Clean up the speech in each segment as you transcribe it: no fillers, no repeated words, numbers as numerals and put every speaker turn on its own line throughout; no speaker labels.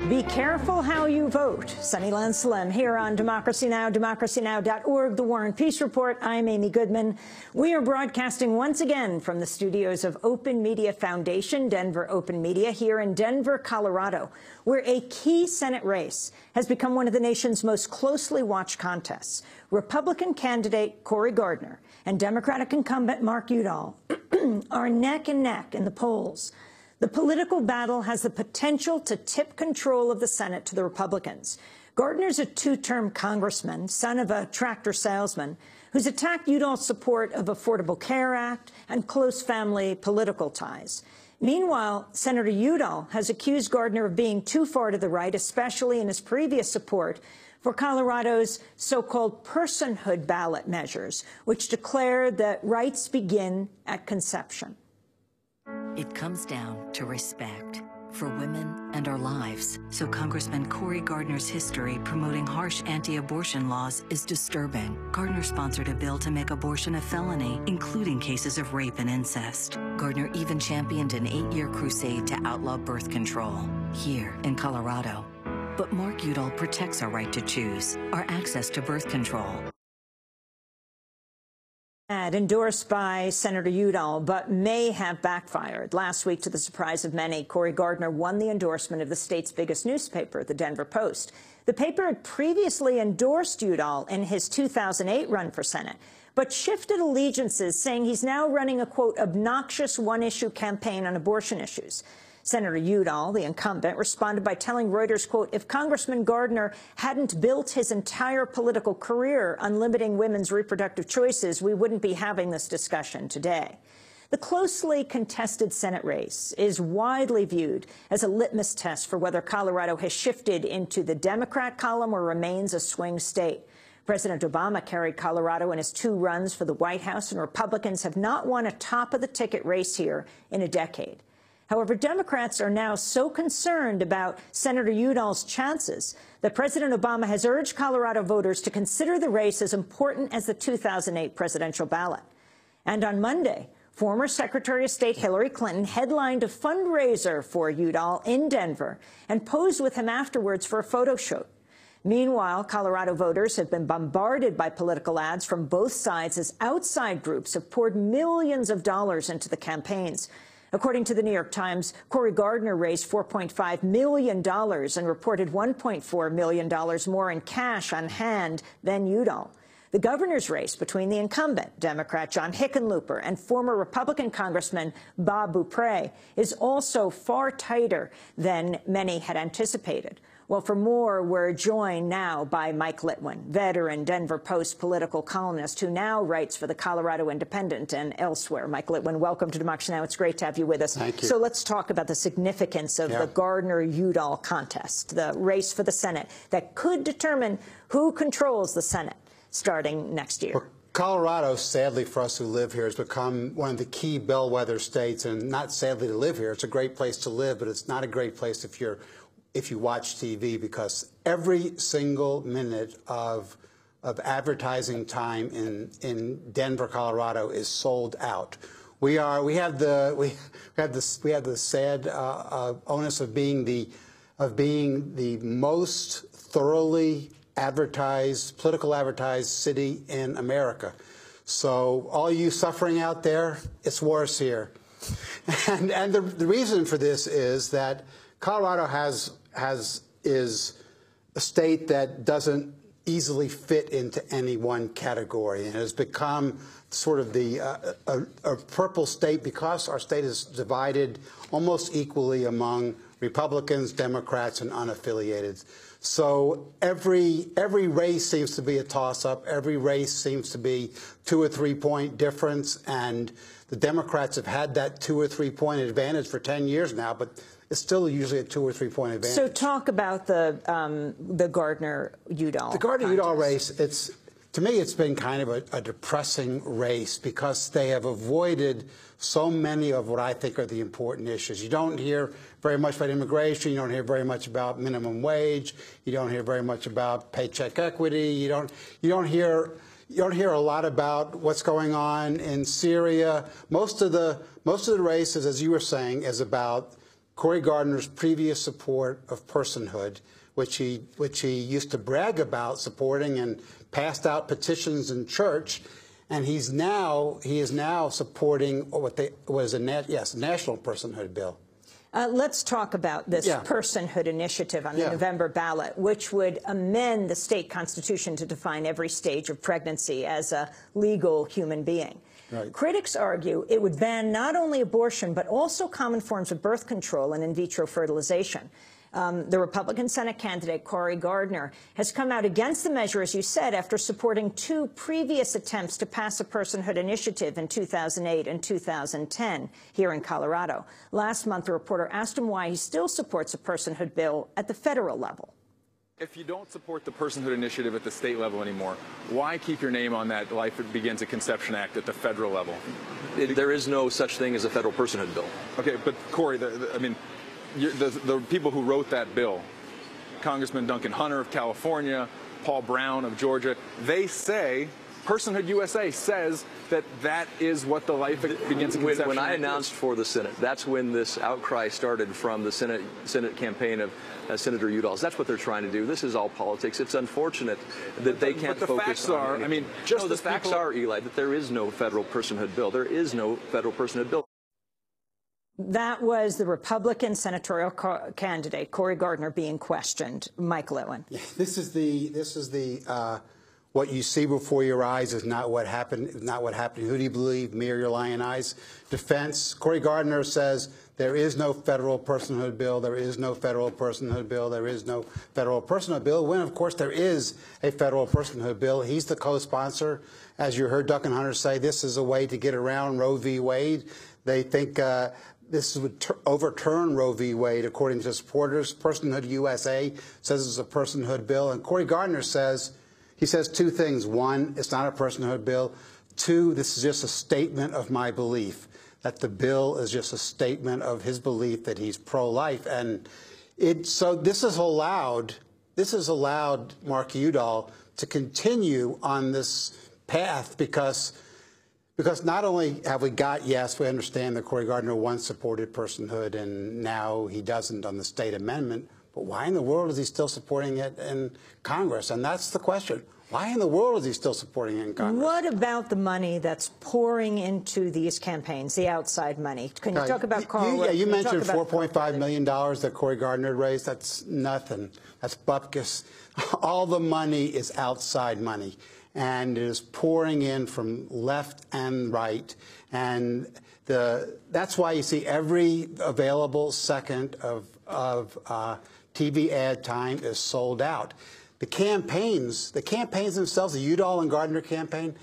Be careful how you vote. Sunnyland Slim here on Democracy Now!, democracynow.org, The War and Peace Report. I'm Amy Goodman. We are broadcasting once again from the studios of Open Media Foundation, Denver Open Media, here in Denver, Colorado, where a key Senate race has become one of the nation's most closely watched contests. Republican candidate Cory Gardner and Democratic incumbent Mark Udall are neck and neck in the polls. The political battle has the potential to tip control of the Senate to the Republicans. Gardner's a two-term congressman, son of a tractor salesman, who's attacked Udall's support of Affordable Care Act and close family political ties. Meanwhile, Senator Udall has accused Gardner of being too far to the right, especially in his previous support for Colorado's so-called personhood ballot measures, which declare that rights begin at conception.
It comes down to respect for women and our lives. So Congressman Cory Gardner's history promoting harsh anti-abortion laws is disturbing. Gardner sponsored a bill to make abortion a felony, including cases of rape and incest. Gardner even championed an 8-year crusade to outlaw birth control here in Colorado. But Mark Udall protects our right to choose, our access to birth control.
Endorsed by Senator Udall, but may have backfired. Last week, to the surprise of many, Cory Gardner won the endorsement of the state's biggest newspaper, the Denver Post. The paper had previously endorsed Udall in his 2008 run for Senate, but shifted allegiances, saying he's now running a, quote, obnoxious one-issue campaign on abortion issues. Senator Udall, the incumbent, responded by telling Reuters, quote, if Congressman Gardner hadn't built his entire political career on limiting women's reproductive choices, we wouldn't be having this discussion today. The closely contested Senate race is widely viewed as a litmus test for whether Colorado has shifted into the Democrat column or remains a swing state. President Obama carried Colorado in his 2 runs for the White House, and Republicans have not won a top-of-the-ticket race here in a decade. However, Democrats are now so concerned about Senator Udall's chances that President Obama has urged Colorado voters to consider the race as important as the 2008 presidential ballot. And on Monday, former Secretary of State Hillary Clinton headlined a fundraiser for Udall in Denver and posed with him afterwards for a photo shoot. Meanwhile, Colorado voters have been bombarded by political ads from both sides as outside groups have poured millions of dollars into the campaigns. According to the New York Times, Cory Gardner raised $4.5 million and reported $1.4 million more in cash on hand than Udall. The governor's race between the incumbent, Democrat John Hickenlooper, and former Republican Congressman Bob Beaupre is also far tighter than many had anticipated. Well, for more, we're joined now by Mike Litwin, veteran Denver Post political columnist who now writes for the Colorado Independent and elsewhere. Mike Litwin, welcome to Democracy Now! It's great to have you with us.
Thank you.
So let's talk about the significance of the Gardner-Udall contest, the race for the Senate that could determine who controls the Senate starting next year.
Well, Colorado, sadly for us who live here, has become one of the key bellwether states, and not sadly to live here. It's a great place to live, but it's not a great place if you watch TV, because every single minute of advertising time in Denver, Colorado is sold out. We have the sad onus of being the most thoroughly political advertised city in America. So all you suffering out there, it's worse here. And the reason for this is that Colorado is a state that doesn't easily fit into any one category, and has become sort of a purple state because our state is divided almost equally among Republicans, Democrats, and unaffiliated. So every race seems to be a toss-up. Every race seems to be 2 or 3 point difference, and the Democrats have had that 2 or 3 point advantage for 10 years now, but it's still usually a 2 or 3 point advantage.
So talk about the Gardner-Udall.
The Gardner-Udall race, to me, it's been kind of a depressing race because they have avoided so many of what I think are the important issues. You don't hear very much about immigration. You don't hear very much about minimum wage. You don't hear very much about paycheck equity. You don't hear a lot about what's going on in Syria. Most of the races, as you were saying, is about Cory Gardner's previous support of personhood, which he used to brag about supporting and passed out petitions in church, and he is now supporting what was a national personhood bill.
Let's talk about this personhood initiative on the November ballot, which would amend the state constitution to define every stage of pregnancy as a legal human being.
Right.
Critics argue it would ban not only abortion, but also common forms of birth control and in vitro fertilization. The Republican Senate candidate, Cory Gardner, has come out against the measure, as you said, after supporting 2 previous attempts to pass a personhood initiative in 2008 and 2010 here in Colorado. Last month, a reporter asked him why he still supports a personhood bill at the federal level.
If you don't support the personhood initiative at the state level anymore, why keep your name on that Life Begins at Conception Act at the federal level?
There is no such thing as a federal personhood bill.
Okay, but Cory, I mean, the people who wrote that bill, Congressman Duncan Hunter of California, Paul Brown of Georgia, they say, Personhood USA says that is what the Life Begins at Conception
When I
Act
announced
is.
for the Senate, that's when this outcry started from the Senate campaign of Senator Udall's. That's what they're trying to do. This is all politics. It's unfortunate that they can't
focus on.
But the facts are,
I mean,
just the facts are, Eli, that there is no federal personhood bill. There is no federal personhood bill.
That was the Republican senatorial candidate, Cory Gardner, being questioned. Mike Lewin.
Yeah, this is the what you see before your eyes is not what happened. Not what happened. Who do you believe, me or your lying eyes? Defense. Cory Gardner says there is no federal personhood bill. There is no federal personhood bill. There is no federal personhood bill. When, of course, there is a federal personhood bill. He's the co-sponsor. As you heard Duncan Hunter say, this is a way to get around Roe v. Wade. They think this would overturn Roe v. Wade, according to supporters. Personhood USA says it's a personhood bill. And Cory Gardner says, he says 2 things. 1, it's not a personhood bill. 2, this is just a statement of my belief, that the bill is just a statement of his belief that he's pro-life. And so this has allowed Mark Udall to continue on this path because not only have we got, yes, we understand that Cory Gardner once supported personhood and now he doesn't on the state amendment, but why in the world is he still supporting it in Congress? And that's the question. Why in the world is he still supporting it in Congress?
What about the money that's pouring into these campaigns, the outside money? Can you talk about Carl?
You mentioned $4.5 million that Cory Gardner raised. That's nothing. That's bupkis. All the money is outside money. And it is pouring in from left and right. And that's why you see every available second of TV ad time is sold out. The campaigns themselves, the Udall and Gardner campaign,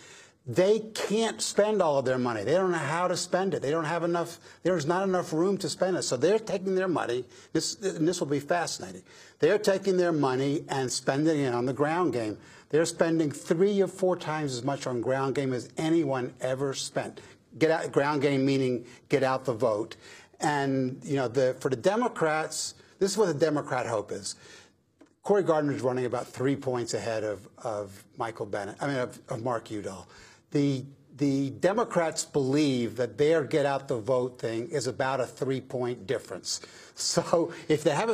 they can't spend all of their money. They don't know how to spend it. They don't have enough. There's not enough room to spend it. So they're taking their money. This will be fascinating. They're taking their money and spending it on the ground game. They're spending 3 or 4 times as much on ground game as anyone ever spent. Ground game meaning get out the vote. And for the Democrats, this is what the Democrat hope is. Cory Gardner is running about 3 points ahead of Mark Udall. The Democrats believe that their get out the vote thing is about a 3-point difference. So if they have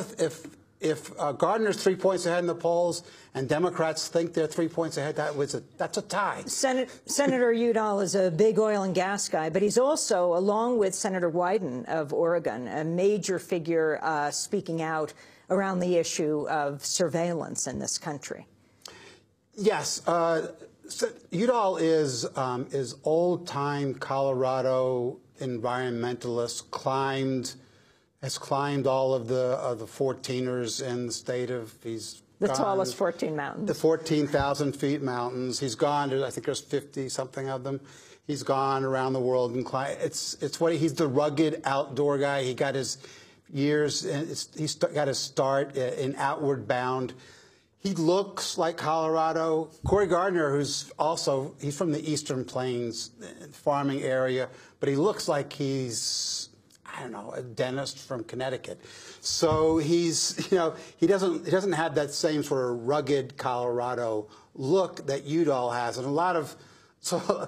if Gardner's 3 points ahead in the polls and Democrats think they're 3 points ahead, that's a tie.
Senator Udall is a big oil and gas guy, but he's also, along with Senator Wyden of Oregon, a major figure speaking out around the issue of surveillance in this country.
Yes. Udall is old-time Colorado environmentalist, has climbed all of the 14ers in the state of,
the tallest 14 mountains.
The 14,000 feet mountains. He's gone to, I think there's 50-something of them. He's gone around the world and climbed. He's the rugged outdoor guy. He got his years, he's got his start in Outward Bound. He looks like Colorado. Cory Gardner, he's from the Eastern Plains farming area, but he looks like he's, I don't know, a dentist from Connecticut. So he doesn't have that same sort of rugged Colorado look that Udall has. And So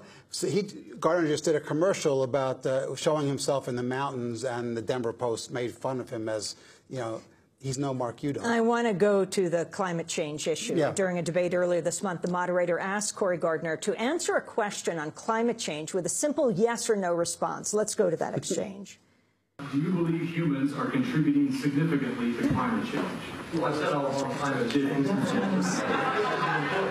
Gardner just did a commercial about showing himself in the mountains, and the Denver Post made fun of him as, he's no Mark Udall.
I want to go to the climate change issue.
Yeah.
During a debate earlier this month, the moderator asked Cory Gardner to answer a question on climate change with a simple yes or no response. Let's go to that exchange.
Do you believe humans are contributing significantly to climate change?
Well, I've said all along climate change is an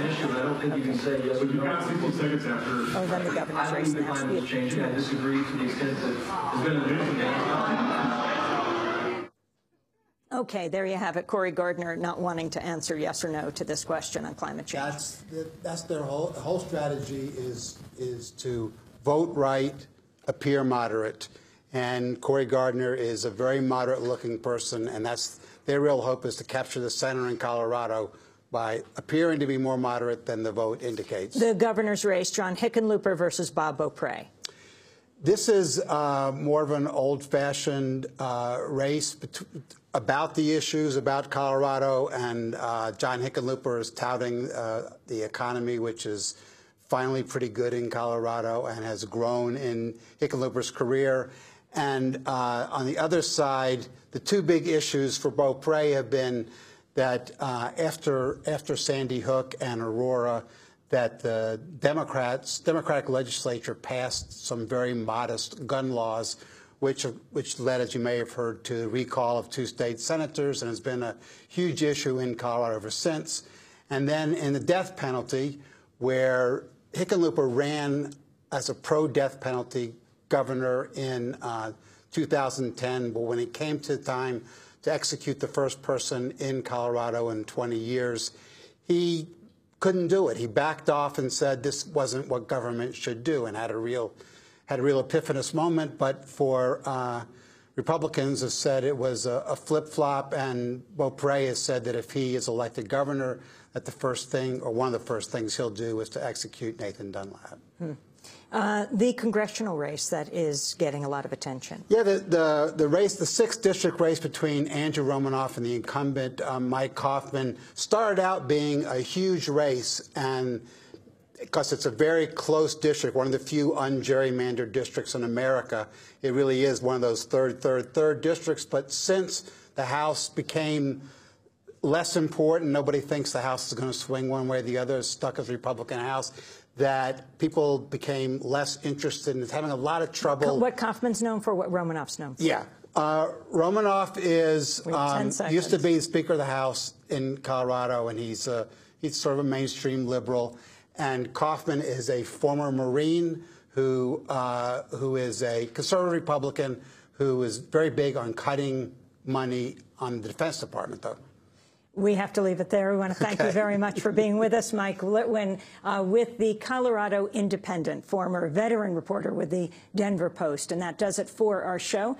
issue. I don't think you can say yes or no.
You've got 60 seconds after.
Oh, then the governor's
I
race
believe the climate is changing. I disagree to the extent that there's been a vision.
Okay, there you have it. Cory Gardner not wanting to answer yes or no to this question on climate change.
That's their whole strategy is to vote right, appear moderate. And Cory Gardner is a very moderate-looking person, and that's their real hope, is to capture the Senate in Colorado by appearing to be more moderate than the vote indicates.
The governor's race, John Hickenlooper versus Bob Beaupre.
This is more of an old-fashioned race about the issues about Colorado, and John Hickenlooper is touting the economy, which is finally pretty good in Colorado and has grown in Hickenlooper's career. And on the other side, the two big issues for Beaupre have been that after Sandy Hook and Aurora, that the Democratic legislature passed some very modest gun laws, which led, as you may have heard, to the recall of 2 state senators, and has been a huge issue in Colorado ever since. And then in the death penalty, where Hickenlooper ran as a pro-death penalty governor in 2010, but when it came to time to execute the first person in Colorado in 20 years, he couldn't do it. He backed off and said this wasn't what government should do, and had a real epiphanous moment. But for Republicans have said it was a flip-flop, and Beaupre has said that if he is elected governor, that the first thing, or one of the first things he'll do, is to execute Nathan Dunlap.
The congressional race that is getting a lot of attention.
Yeah, the race, the 6th district race between Andrew Romanoff and the incumbent Mike Coffman, started out being a huge race, and because it's a very close district, one of the few ungerrymandered districts in America, it really is one of those third districts. But since the House became less important, nobody thinks the House is going to swing one way or the other, it's stuck as a Republican House, that people became less interested in. It's having a lot of trouble.
What Kaufman's known for, what Romanoff's known for.
Yeah. Romanoff is used to be the Speaker of the House in Colorado, and he's sort of a mainstream liberal. And Kaufman is a former Marine who is a conservative Republican who is very big on cutting money on the Defense Department, though.
We have to leave it there. We want to thank you very much for being with us, Mike Litwin, with the Colorado Independent, former veteran reporter with the Denver Post. And that does it for our show.